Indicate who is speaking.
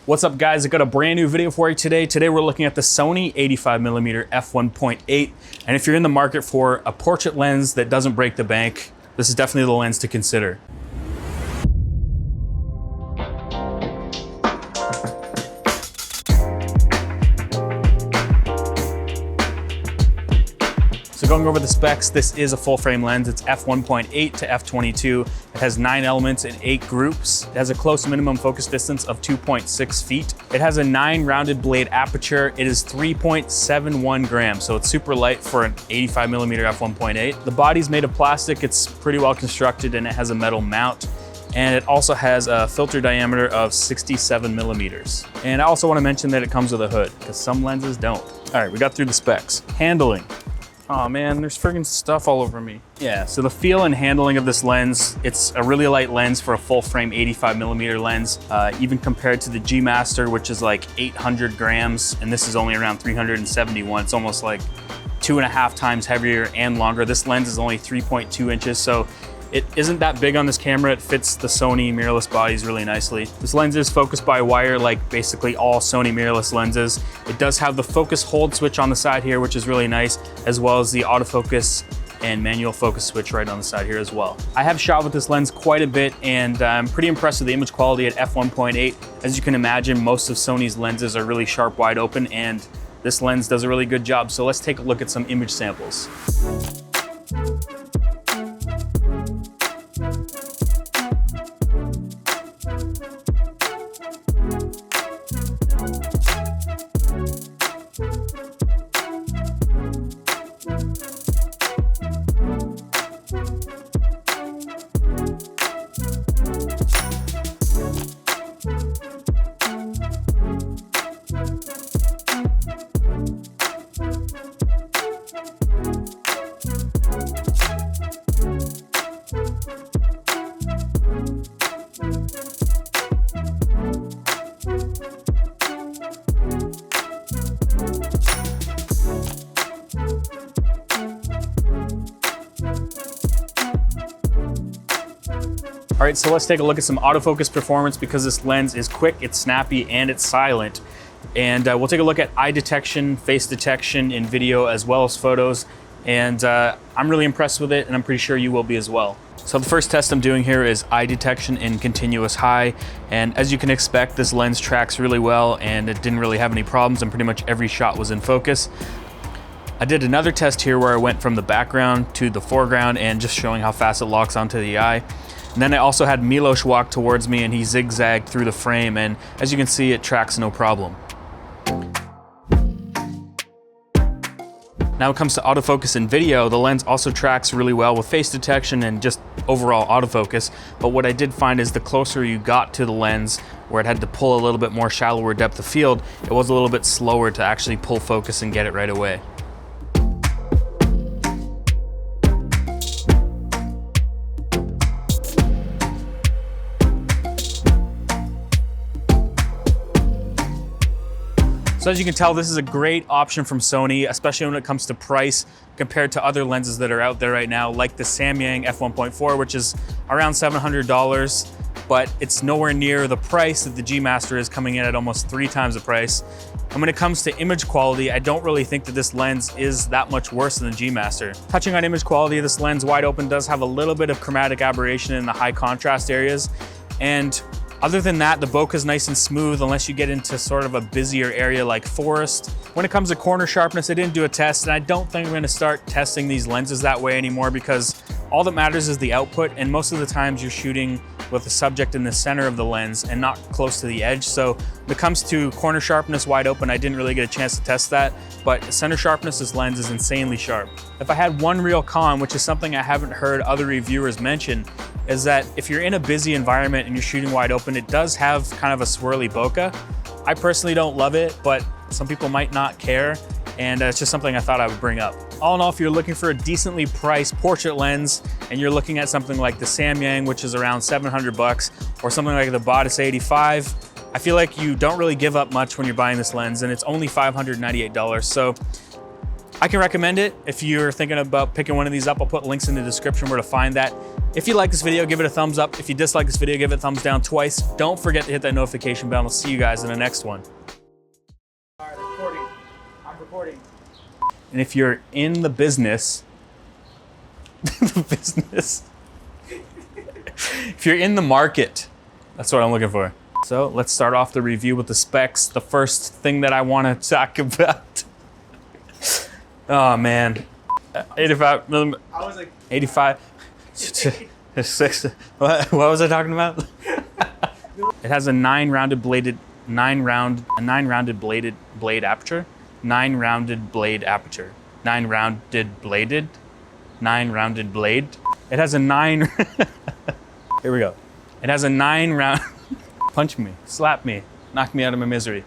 Speaker 1: What's up guys, I got a brand new video for you today. Today we're looking at the Sony 85mm f1.8. And if you're in the market for a portrait lens that doesn't break the bank, this is definitely the lens to consider. So going over the specs, this is a full frame lens. It's f1.8 to f22. It has 9 elements in 8 groups. It has a close minimum focus distance of 2.6 feet. It has a 9 rounded blade aperture. It is 3.71 grams, so it's super light for an 85mm f1.8. The body's made of plastic. It's pretty well constructed and it has a metal mount. And it also has a filter diameter of 67 millimeters. And I also want to mention that it comes with a hood because some lenses don't. All right, we got through the specs. Handling. Oh man, there's friggin' stuff all over me. Yeah, so the feel and handling of this lens, it's a really light lens for a full frame 85mm lens, even compared to the G Master, which is like 800 grams, and this is only around 371. It's almost like 2.5 times heavier and longer. This lens is only 3.2 inches, so it isn't that big on this camera. It fits the Sony mirrorless bodies really nicely. This lens is focused by wire like basically all Sony mirrorless lenses. It does have the focus hold switch on the side here, which is really nice, as well as the autofocus and manual focus switch right on the side here as well. I have shot with this lens quite a bit and I'm pretty impressed with the image quality at f1.8. As you can imagine, most of Sony's lenses are really sharp wide open and this lens does a really good job. So let's take a look at some image samples. All right, so let's take a look at some autofocus performance because this lens is quick, it's snappy, and it's silent. And we'll take a look at eye detection, face detection in video as well as photos. And I'm really impressed with it and I'm pretty sure you will be as well. So the first test I'm doing here is eye detection in continuous high. And as you can expect, this lens tracks really well and it didn't really have any problems and pretty much every shot was in focus. I did another test here where I went from the background to the foreground and just showing how fast it locks onto the eye. And then I also had Milos walk towards me and he zigzagged through the frame, and as you can see, it tracks no problem. Now when it comes to autofocus in video, the lens also tracks really well with face detection and just overall autofocus. But what I did find is the closer you got to the lens, where it had to pull a little bit more shallower depth of field, it was a little bit slower to actually pull focus and get it right away. So as you can tell, this is a great option from Sony, especially when it comes to price compared to other lenses that are out there right now, like the Samyang f1.4, which is around $700, but it's nowhere near the price that the G Master is, coming in at almost 3 times the price. And when it comes to image quality, I don't really think that this lens is that much worse than the G Master. Touching on image quality, this lens wide open does have a little bit of chromatic aberration in the high contrast areas. And other than that, the bokeh is nice and smooth unless you get into sort of a busier area like forest. When it comes to corner sharpness, I didn't do a test, and I don't think I'm gonna start testing these lenses that way anymore because all that matters is the output, and most of the times you're shooting with the subject in the center of the lens and not close to the edge. So when it comes to corner sharpness wide open, I didn't really get a chance to test that, but center sharpness, this lens is insanely sharp. If I had one real con, which is something I haven't heard other reviewers mention, is that if you're in a busy environment and you're shooting wide open, it does have kind of a swirly bokeh. I personally don't love it, but some people might not care, and it's just something I thought I would bring up. All in all, if you're looking for a decently priced portrait lens and you're looking at something like the Samyang, which is around $700, or something like the doesnt A7iii, I feel like you don't really give up much when you're buying this lens, and it's only $598. So I can recommend it. If you're thinking about picking one of these up, I'll put links in the description where to find that. If you like this video, give it a thumbs up. If you dislike this video, give it a thumbs down twice. Don't forget to hit that notification bell, and I'll see you guys in the next one.
Speaker 2: All right, recording. I'm recording.
Speaker 1: And if you're in the business, if you're in the market, that's what I'm looking for. So let's start off the review with the specs. The first thing that I want to talk about. Oh man, 85 millimeter.
Speaker 2: I was like
Speaker 1: 85. 6. What was I talking about? It has a 9-rounded blade aperture. 9-rounded blade aperture. 9-rounded blade. It has a 9. Here we go. It has a 9 round. Punch me, slap me, knock me out of my misery.